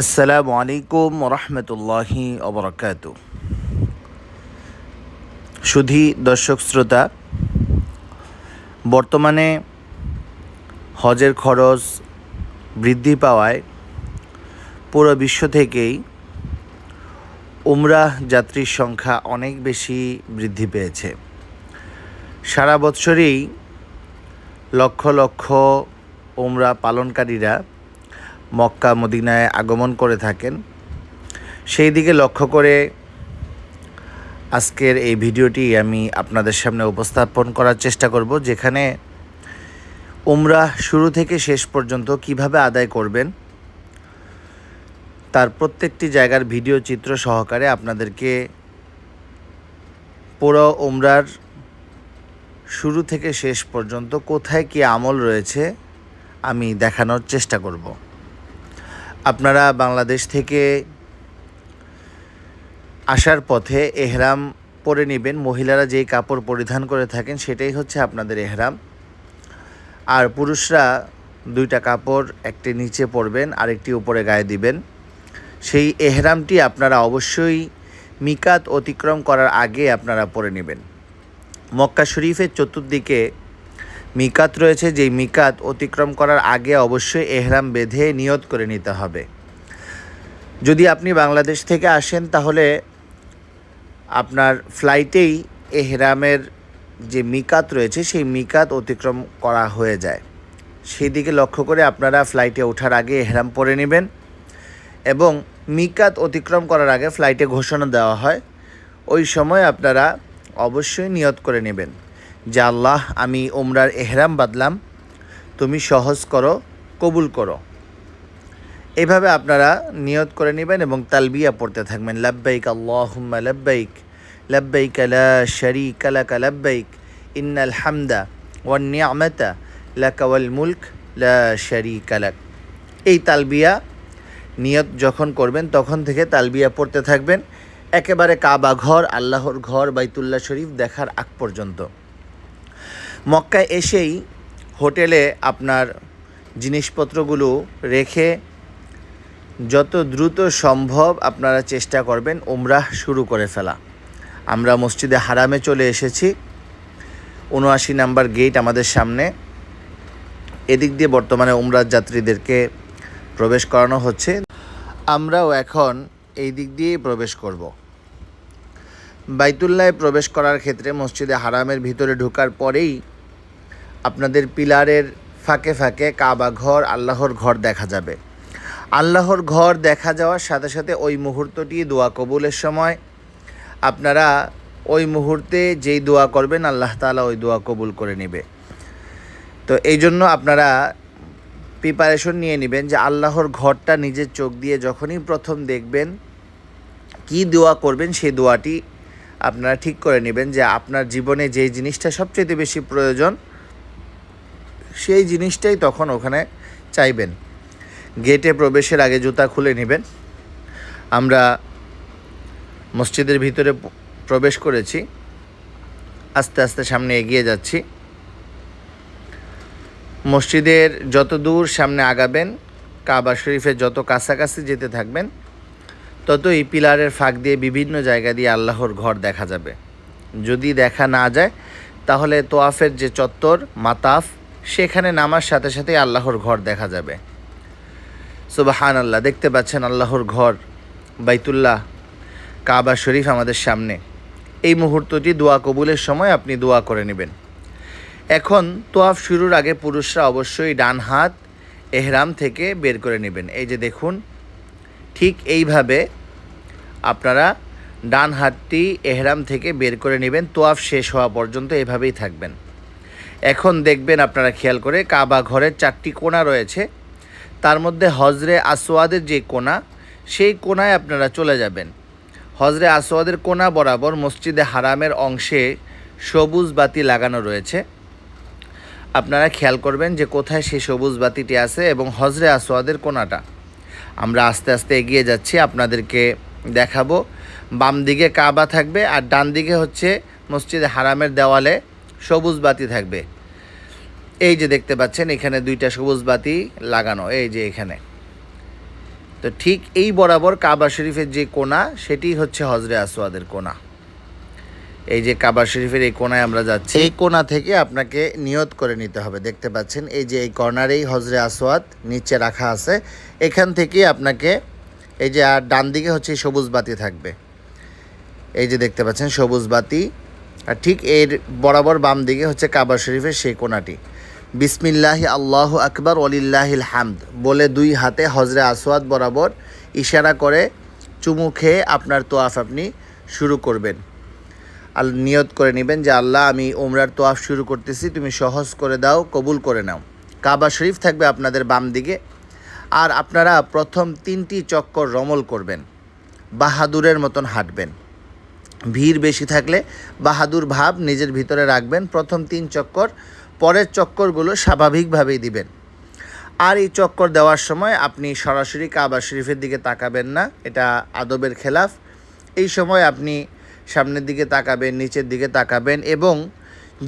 আসসালামু আলাইকুম রহমতুল্লাহি ওবরাকাত। সুধী দর্শক শ্রোতা, বর্তমানে হজের খরচ বৃদ্ধি পাওয়ায় পুরো বিশ্ব থেকেই উমরাহ যাত্রীর সংখ্যা অনেক বেশি বৃদ্ধি পেয়েছে। সারা বৎসরেই লক্ষ লক্ষ উমরা পালনকারীরা মক্কা মদিনায় আগমন করে থাকেন। সেই দিকে লক্ষ্য করে আজকের এই ভিডিওটি আমি আপনাদের সামনে উপস্থাপন করার চেষ্টা করব, যেখানে উমরাহ শুরু থেকে শেষ পর্যন্ত কিভাবে আদায় করবেন তার প্রত্যেকটি জায়গার ভিডিও চিত্র সহকারে আপনাদেরকে পুরো উমরার শুরু থেকে শেষ পর্যন্ত কোথায় কী আমল রয়েছে আমি দেখানোর চেষ্টা করব। আপনারা বাংলাদেশ থেকে আসার পথে এহরাম পরে নেবেন। মহিলারা যেই কাপড় পরিধান করে থাকেন সেটাই হচ্ছে আপনাদের এহরাম। আর পুরুষরা দুইটা কাপড়, একটি নিচে পরবেন আরেকটি উপরে গায়ে দিবেন। সেই এহরামটি আপনারা অবশ্যই মিকাত অতিক্রম করার আগে আপনারা পরে নেবেন। মক্কা শরীফের চতুর্দিকে মিকাত রয়েছে, যেই মিকাত অতিক্রম করার আগে অবশ্যই এহরাম বেঁধে নিয়ত করে নিতে হবে। যদি আপনি বাংলাদেশ থেকে আসেন তাহলে আপনার ফ্লাইটেই এহরামের যে মিকাত রয়েছে সেই মিকাত অতিক্রম করা হয়ে যায়। সেই দিকে লক্ষ্য করে আপনারা ফ্লাইটে ওঠার আগে এহরাম পরে নেবেন এবং মিকাত অতিক্রম করার আগে ফ্লাইটে ঘোষণা দেওয়া হয়, ওই সময় আপনারা অবশ্যই নিয়ত করে নেবেন যে আল্লাহ, আমি উমরার এহরাম বাঁধলাম, তুমি সহজ করো, কবুল করো। এভাবে আপনারা নিয়ত করে নেবেন এবং তালবিয়া পড়তে থাকবেন। লাব্বাইক আল্লাহুম্মা লাব্বাইক, লাব্বাইক লা শারীকা লাকা লাব্বাইক, ইন্নাল হামদা ওয়ান নি'মাতা লাকা ওয়াল মুলক লা শারীকা লাক। এই তালবিয়া নিয়ত যখন করবেন তখন থেকে তালবিয়া পড়তে থাকবেন একেবারে কাবা ঘর, আল্লাহর ঘর বাইতুল্লাহ শরীফ দেখার আগ পর্যন্ত। মক্কায় এসেই হোটেলে আপনার জিনিসপত্রগুলো রেখে যত দ্রুত সম্ভব আপনারা চেষ্টা করবেন উমরাহ শুরু করে ফেলা। আমরা মসজিদে হারামে চলে এসেছি, ৭৯ নাম্বার গেট আমাদের সামনে। এদিক দিয়ে বর্তমানে উমরাহ যাত্রীদেরকে প্রবেশ করানো হচ্ছে। আমরাও এখন এই দিক দিয়েই প্রবেশ করব। বাইতুল্লাহে প্রবেশ করার ক্ষেত্রে মসজিদে হারামের ভিতরে ঢোকার পরেই আপনাদের পিলারের ফাঁকে ফাঁকে কাবা ঘর, আল্লাহর ঘর দেখা যাবে। আল্লাহর ঘর দেখা যাওয়ার সাথে সাথে ওই মুহূর্তটি দোয়া কবুলের সময়। আপনারা ওই মুহূর্তে যেই দোয়া করবেন আল্লাহ তাআলা ওই দোয়া কবুল করে নেবে। তো এই জন্য আপনারা প্রিপারেশন নিয়ে নেবেন যে আল্লাহর ঘরটা নিজের চোখ দিয়ে যখনই প্রথম দেখবেন কি দোয়া করবেন সেই দোয়াটি আপনারা ঠিক করে নেবেন যে আপনার জীবনে যেই জিনিসটা সবচেয়ে বেশি প্রয়োজন সেই জিনিসটাই তখন ওখানে চাইবেন। গেটে প্রবেশের আগে জুতা খুলে নেবেন। আমরা মসজিদের ভিতরে প্রবেশ করেছি, আস্তে আস্তে সামনে এগিয়ে যাচ্ছি। মসজিদের যত দূর সামনে আগাবেন, কাবা শরীফের যত কাছাকাছি যেতে থাকবেন, তত এই পিলারের ফাঁক দিয়ে বিভিন্ন জায়গা দিয়ে আল্লাহর ঘর দেখা যাবে। যদি দেখা না যায় তাহলে তোয়াফের যে চত্বর মাতাফ, সেখানে নামার সাথে সাথে আল্লাহর ঘর দেখা যাবে। সুবহানাল্লাহ, দেখতে পাচ্ছেন আল্লাহর ঘর বাইতুল্লাহ কাবা শরীফ আমাদের সামনে। এই মুহূর্তটি দোয়া কবুলের সময় আপনি দোয়া করে নেবেন। এখন তোয়াফ শুরুর আগে পুরুষরা অবশ্যই ডান হাত এহরাম থেকে বের করে নেবেন। এই যে দেখুন, ঠিক এইভাবে আপনারা ডান হাতটি এহরাম থেকে বের করে নেবেন। তোয়াফ শেষ হওয়া পর্যন্ত এভাবেই থাকবেন। এখন দেখবেন আপনারা খেয়াল করে কাবা ঘরের 4টি কোণা রয়েছে, তার মধ্যে হজরে আসওয়াদের যে কোণা, সেই কোণায় আপনারা চলে যাবেন। হজরে আসওয়াদের কোণা বরাবর মসজিদে হারামের অংশে সবুজ বাতি লাগানো রয়েছে। আপনারা খেয়াল করবেন যে কোথায় সেই সবুজ বাতিটি আছে এবং হজরে আসওয়াদের কোণাটা। আমরা আস্তে আস্তে এগিয়ে যাচ্ছি, আপনাদেরকে দেখাবো। বাম দিকে কাবা থাকবে আর ডান দিকে হচ্ছে মসজিদে হারামের দেওয়ালে সবুজ বাতি থাকবে। এই যে দেখতে পাচ্ছেন এখানে 2টা সবুজ বাতি লাগানো, এই যে এখানে। তো তো ঠিক এই বরাবর কাবা শরীফের যে কোণা, সেটি হচ্ছে হজরে আসওয়াদের কোণা। এই যে কাবা শরীফের এই কোণায় আমরা যাচ্ছি, এই কোণা থেকে আপনাকে নিয়ত করে নিতে হবে। দেখতে পাচ্ছেন এই যে এই কর্নারেই হজরে আসওয়াদ নিচে রাখা আছে, এখান থেকে আপনাকে এই যে আর ডান দিকে হচ্ছে সবুজ বাতি থাকবে, এই যে দেখতে পাচ্ছেন সবুজ বাতি, আর ঠিক এর বরাবর বাম দিকে হচ্ছে কাবা শরীফের সেই কোণাটি। বিসমিল্লাহি আল্লাহু আকবার ওয়ালিল্লাহিল হামদ বলে দুই হাতে হজরে আসওয়াদ বরাবর ইশারা করে চুমু খেয়ে আপনার তোয়াফ আপনি শুরু করবেন। নিয়ত করে নেবেন যে আল্লাহ, আমি উমরার তোয়াফ শুরু করতেছি, তুমি সহজ করে দাও, কবুল করে নাও। কাবা শরীফ থাকবে আপনাদের বাম দিকে, আর আপনারা প্রথম 3টি চক্কর রমল করবেন, বাহাদুরের মতন হাঁটবেন। ভিড় বেশি থাকলে বাহাদুর ভাব নিজের ভিতরে রাখবেন প্রথম 3 চক্কর, পরের চক্করগুলো স্বাভাবিকভাবেই দিবেন। আর এই চক্কর দেওয়ার সময় আপনি সরাসরি কাবা শরীফের দিকে তাকাবেন না, এটা আদবের খেলাফ। এই সময় আপনি সামনের দিকে তাকাবেন, নিচের দিকে তাকাবেন, এবং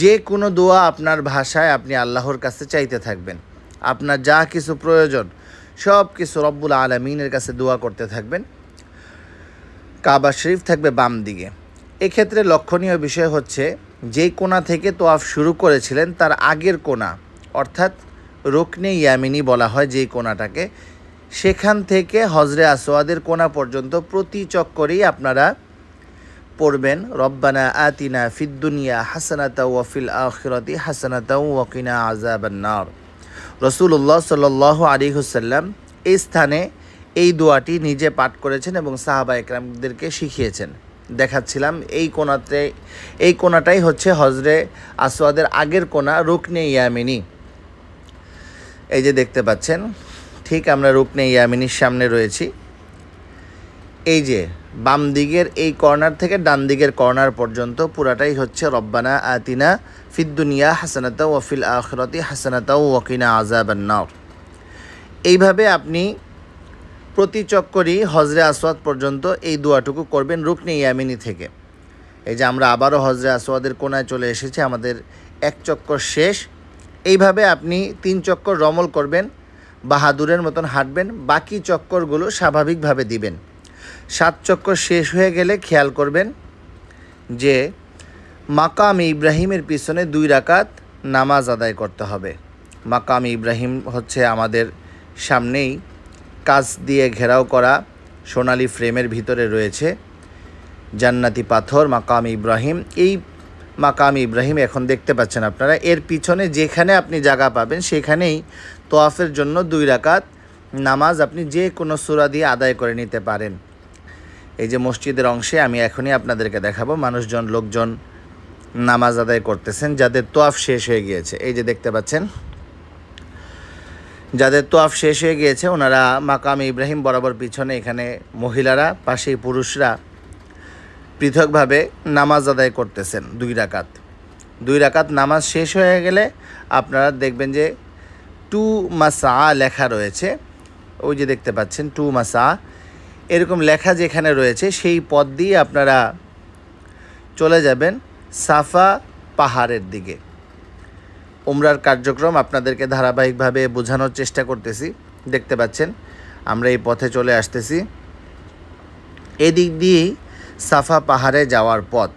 যে কোনো দোয়া আপনার ভাষায় আপনি আল্লাহর কাছে চাইতে থাকবেন। আপনার যা কিছু প্রয়োজন সব কিছু রব্বুল আলামিনের কাছে দোয়া করতে থাকবেন। কাবা শরীফ থাকবে বাম দিকে। এক্ষেত্রে লক্ষণীয় বিষয় হচ্ছে, যেই কোণা থেকে তোয়াফ শুরু করেছিলেন তার আগের কোণা, অর্থাৎ রুকনে ইয়ামিনী বলা হয় যেই কোণাটাকে, সেখান থেকে হজরে আসওয়াদের কোণা পর্যন্ত প্রতি চক্করেই আপনারা পড়বেন রব্বানা আতিনা ফিদ দুনিয়া হাসানাতাও ওয়া ফিল আখিরাতি হাসানাতাও ওয়া কিনা আযাবান নার। রাসূলুল্লাহ সাল্লাল্লাহু আলাইহি ওয়াসাল্লাম এই স্থানে এই দোয়াটি নিজে পাঠ করেছেন এবং সাহাবা একরামদেরকে শিখিয়েছেন। দেখাচ্ছিলাম এই কোণাটাই হচ্ছে হজরে আসওয়াদের আগের কোণা, রুকনে ইয়ামিনী। এই যে দেখতে পাচ্ছেন, ঠিক আমরা রুকনে ইয়ামিনীর সামনে রয়েছি। এই যে বাম দিকের এই কর্নার থেকে ডান দিকের কর্নার পর্যন্ত পুরাটাই হচ্ছে রব্বানা আতিনা ফিদ দুনিয়া হাসানাতাও ওয়া ফিল আখিরাতি হাসানাতাও ওয়া কিনা আযাবান নার। এইভাবে আপনি প্রতি চক্করই হজরে আসওয়াদ পর্যন্ত এই দোয়াটুকু করবেন রুকনে ইয়ামিনী থেকে। এই যে আমরা আবারও হজরে আসওয়াদের কোণায় চলে এসেছি, আমাদের এক চক্কর শেষ। এইভাবে আপনি 3 চক্কর রমল করবেন, বাহাদুরের মতন হাঁটবেন, বাকি চক্করগুলো স্বাভাবিকভাবে দিবেন। 7 চক্কর শেষ হয়ে গেলে খেয়াল করবেন যে মাকাম ইব্রাহিমের পিছনে 2 রাকাত নামাজ আদায় করতে হবে। মাকাম ইব্রাহিম হচ্ছে আমাদের সামনেই কাঁচ দিয়ে ঘেরাও করা সোনালী ফ্রেমের ভিতরে রয়েছে জান্নাতি পাথর মাকাম ইব্রাহিম। এই মাকাম ইব্রাহিম এখন দেখতে পাচ্ছেন আপনারা, এর পিছনে যেখানে আপনি জায়গা পাবেন সেখানেই তোয়াফের জন্য 2 রাকাত নামাজ আপনি যে কোনো সূরা দিয়ে আদায় করে নিতে পারেন। এই যে মসজিদের অংশে আমি এখনই আপনাদেরকে দেখাবো, লোকজন নামাজ আদায় করতেছেন যাদের তোয়াফ শেষ হয়ে গিয়েছে। এই যে দেখতে পাচ্ছেন, যাদের তোয়াফ শেষ হয়ে গিয়েছে ওনারা মাকাম ইব্রাহিম বরাবর পিছনে, এখানে মহিলারা, পাশেই পুরুষরা পৃথকভাবে নামাজ আদায় করতেছেন 2 রাকাত। 2 রাকাত নামাজ শেষ হয়ে গেলে আপনারা দেখবেন যে 2 মাসা লেখা রয়েছে, ওই যে দেখতে পাচ্ছেন 2 মাসা এরকম লেখা যেখানে রয়েছে সেই পথ দিয়ে আপনারা চলে যাবেন সাফা পাহাড়ের দিকে। উমরার কার্যক্রম আপনাদেরকে ধারাবাহিকভাবে বোঝানোর চেষ্টা করতেছি। দেখতে পাচ্ছেন আমরা এই পথে চলে আসতেছি, এদিক দিয়েই সাফা পাহাড়ে যাওয়ার পথ।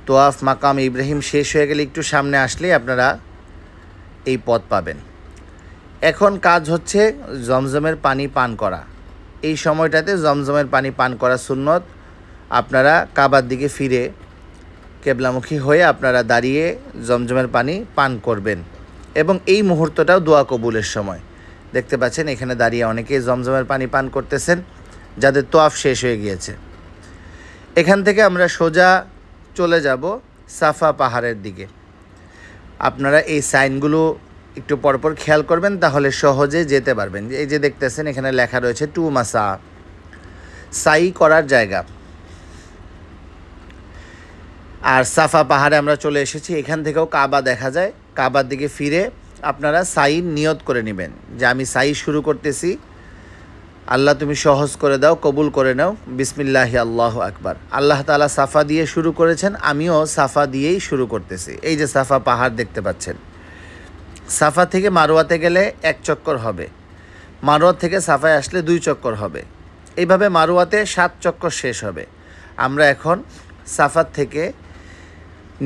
তোয়াফ মাকাম ইব্রাহিম শেষ হয়ে গেলে একটু সামনে আসলেই আপনারা এই পথ পাবেন। এখন কাজ হচ্ছে জমজমের পানি পান করা। এই সময়টাতে জমজমের পানি পান করা সুন্নত। আপনারা কাবার দিকে ফিরে কেবলামুখী হয়ে আপনারা দাঁড়িয়ে জমজমের পানি পান করবেন, এবং এই মুহূর্তটাও দোয়া কবুলের সময়। দেখতে পাচ্ছেন এখানে দাঁড়িয়ে অনেকেই জমজমের পানি পান করতেছেন যাদের তোয়াফ শেষ হয়ে গিয়েছে। এখান থেকে আমরা সোজা চলে যাব সাফা পাহাড়ের দিকে। আপনারা এই সাইনগুলো একটু পরপর খেয়াল করবেন, তাহলে সহজে যেতে পারবেন। এই যে দেখতেছেন এখানে লেখা রয়েছে 2 মাসা, সাই করার জায়গা। আর সাফা পাহাড়ে আমরা চলে এসেছি, এখান থেকেও কাবা দেখা যায়। কাবার দিকে ফিরে আপনারা সাই নিয়ত করে নেবেন যে আমি সাই শুরু করতেছি, আল্লাহ তুমি সহজ করে দাও, কবুল করে নাও, বিসমিল্লাহি আল্লাহু আকবার। আল্লাহ তাআলা সাফা দিয়ে শুরু করেছেন, আমিও সাফা দিয়েই শুরু করতেছি। এই যে সাফা পাহাড় দেখতে পাচ্ছেন, সাফা থেকে মারওয়াতে গেলে 1 চক্কর হবে, মারোয়া থেকে সাফায় আসলে 2 চক্কর হবে। এইভাবে মারোয়াতে 7 চক্কর শেষ হবে। আমরা এখন সাফার থেকে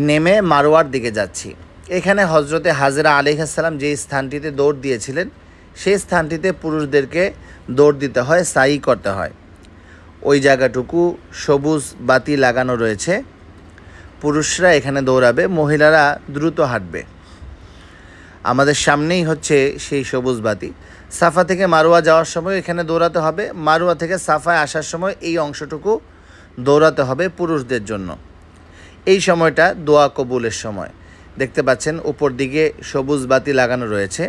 নেমে মারোয়ার দিকে যাচ্ছি। এখানে হজরতে হাজরা আলাইহিস সালাম যে স্থানটিতে দৌড় দিয়েছিলেন সেই স্থানটিতে পুরুষদেরকে দৌড় দিতে হয়, সাই করতে হয়। ওই জায়গাটুকু সবুজ বাতি লাগানো রয়েছে। পুরুষরা এখানে দৌড়াবে, মহিলারা দ্রুত হাঁটবে। আমাদের সামনেই হচ্ছে সেই সবুজ বাতি। সাফা থেকে মারোয়া যাওয়ার সময় এখানে দৌড়াতে হবে, মারোয়া থেকে সাফায় আসার সময় এই অংশটুকু দৌড়াতে হবে পুরুষদের জন্য। এই সময়টা দোয়া কবুলের সময়। দেখতে পাচ্ছেন উপর দিকে সবুজ বাতি লাগানো রয়েছে।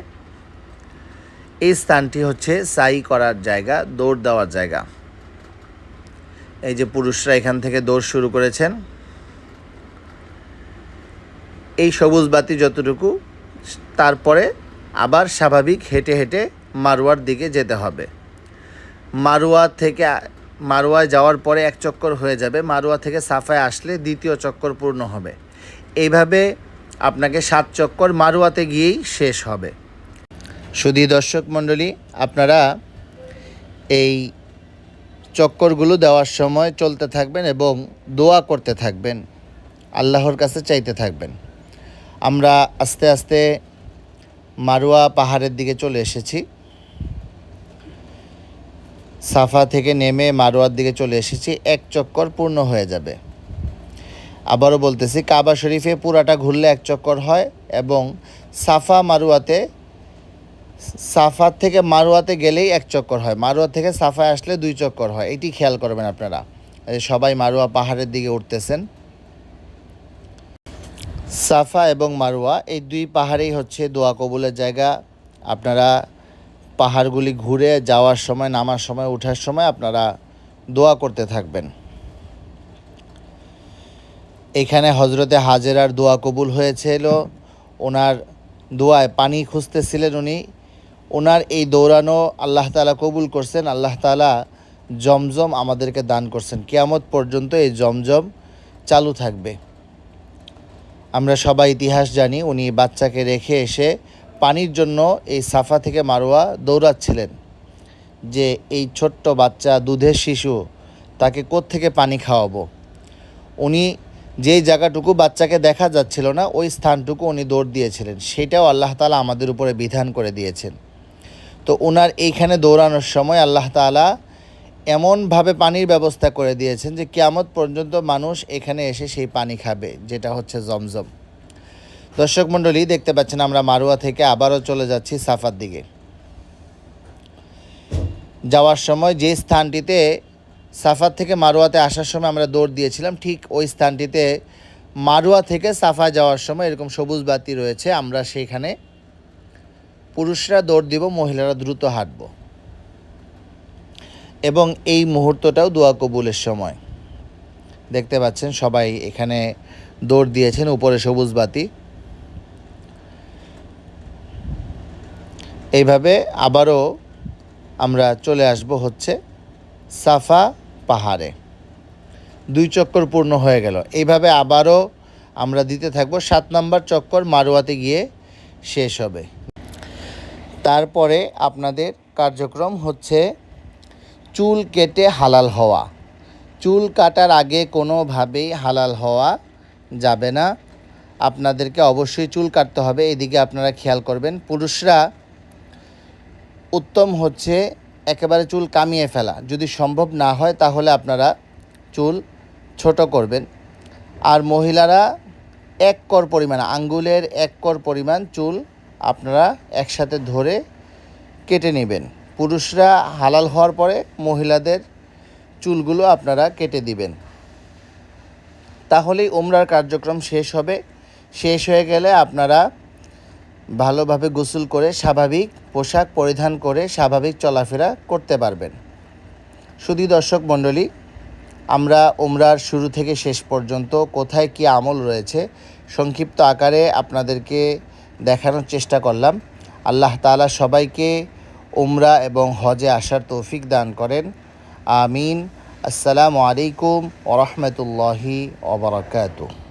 এই স্থানটি হচ্ছে সাই করার জায়গা, দৌড় দেওয়ার জায়গা। এই যে পুরুষরা এখান থেকে দৌড় শুরু করেছেন। এই সবুজ বাতি যতটুকু, তারপরে আবার স্বাভাবিক হেঁটে হেঁটে মারোয়ার দিকে যেতে হবে। মারোয়ায় যাওয়ার পরে 1 চক্কর হয়ে যাবে। মারোয়া থেকে সাফায় আসলে 2য় চক্কর পূর্ণ হবে। এইভাবে আপনাকে 7 চক্কর মারোয়াতে গিয়েই শেষ হবে। শুধু দর্শক মণ্ডলী, আপনারা এই চক্করগুলো দেওয়ার সময় চলতে থাকবেন এবং দোয়া করতে থাকবেন, আল্লাহর কাছে চাইতে থাকবেন। আমরা আস্তে আস্তে মারোয়া পাহাড়ের দিকে চলে এসেছি। সাফা থেকে নেমে মারোয়ার দিকে চলে এসেছি। 1 চক্কর পূর্ণ হয়ে যাবে। আবারও বলতেছি, কাবা শরীফে পুরাটা ঘুরলে 1 চক্কর হয় এবং সাফা থেকে মারোয়াতে গেলেই 1 চক্কর হয়। মারোয়া থেকে সাফায় আসলে 2 চক্কর হয়। এটি খেয়াল করবেন আপনারা। সবাই মারোয়া পাহাড়ের দিকে উঠতেছেন। সাফা এবং মারোয়া এই 2 পাহাড়েই হচ্ছে দোয়া কবুলের জায়গা। আপনারা পাহাড়গুলি ঘুরে যাওয়ার সময়, নামার সময়, ওঠার সময় আপনারা দোয়া করতে থাকবেন। এখানে হজরতে হাজেরার দোয়া কবুল হয়েছিল। ওনার দোয়ায় পানি খুঁজতেছিলেন উনি। ওনার এই দৌড়ানো আল্লাহ তাআলা কবুল করছেন। আল্লাহ তাআলা জমজম আমাদেরকে দান করছেন। কিয়ামত পর্যন্ত এই জমজম চালু থাকবে। আমরা সবাই ইতিহাস জানি, উনি বাচ্চাকে রেখে এসে পানির জন্য এই সাফা থেকে মারোয়া দৌড়াচ্ছিলেন, যে এই ছোট্ট বাচ্চা, দুধের শিশু, তাকে কোত্থেকে পানি খাওয়াবো। উনি যেই জায়গাটুকু বাচ্চাকে দেখা যাচ্ছিল না, ওই স্থানটুকু উনি দৌড় দিয়েছিলেন। সেটাও আল্লাহ তাআলা আমাদের উপরে বিধান করে দিয়েছেন। তো ওনার এইখানে দৌড়ানোর সময় আল্লাহ তাআলা এমনভাবে পানির ব্যবস্থা করে দিয়েছেন যে কিয়ামত পর্যন্ত মানুষ এখানে এসে সেই পানি খাবে, যেটা হচ্ছে জমজম। দর্শক মণ্ডলী, দেখতে পাচ্ছেন আমরা মারোয়া থেকে আবারও চলে যাচ্ছি সাফার দিকে। যাওয়ার সময় যে স্থানটিতে সাফার থেকে মারোয়াতে আসার সময় আমরা দৌড় দিয়েছিলাম, ঠিক ওই স্থানটিতে মারোয়া থেকে সাফা যাওয়ার সময় এরকম সবুজ বাতি রয়েছে। আমরা সেইখানে পুরুষরা দৌড় দিব, মহিলারা দ্রুত হাঁটব। এবং এই মুহূর্তটাও দোয়া কবুলের সময়। দেখতে পাচ্ছেন সবাই এখানে দৌড় দিয়েছেন, উপরে সবুজ বাতি। এইভাবে আবারও আমরা চলে আসব হচ্ছে সাফা পাহাড়ে। 2 চক্কর পূর্ণ হয়ে গেল। এইভাবে আবারও আমরা দিতে থাকব। 7 নম্বর চক্কর মারোয়াতে গিয়ে শেষ হবে। তারপরে আপনাদের কার্যক্রম হচ্ছে চুল কেটে হালাল হওয়া। চুল কাটার আগে কোনোভাবেই হালাল হওয়া যাবে না। আপনাদেরকে অবশ্যই চুল কাটতে হবে। এদিকে আপনারা খেয়াল করবেন। পুরুষরা উত্তম হচ্ছে একেবারে চুল কামিয়ে ফেলা। যদি সম্ভব না হয় তাহলে আপনারা চুল ছোট করবেন। আর মহিলারা 1 কর পরিমাণ, আঙ্গুলের 1 কর পরিমাণ চুল আপনারা একসাথে ধরে কেটে নেবেন। পুরুষরা হালাল হওয়ার পরে মহিলাদের চুলগুলো আপনারা কেটে দিবেন। তাহলেই উমরার কার্যক্রম শেষ হবে। শেষ হয়ে গেলে আপনারা ভালোভাবে গোসল করে স্বাভাবিক পোশাক পরিধান করে স্বাভাবিক চলাফেরা করতে পারবেন। শুধু দর্শক মণ্ডলী, আমরা উমরার শুরু থেকে শেষ পর্যন্ত কোথায় কী আমল রয়েছে সংক্ষিপ্ত আকারে আপনাদেরকে দেখানোর চেষ্টা করলাম। আল্লাহ তাআলা সবাইকে উমরা এবং হজে আসার তৌফিক দান করেন। আমিন। আসসালামু আলাইকুম ওয়া রাহমাতুল্লাহি ওয়া বারাকাতুহু।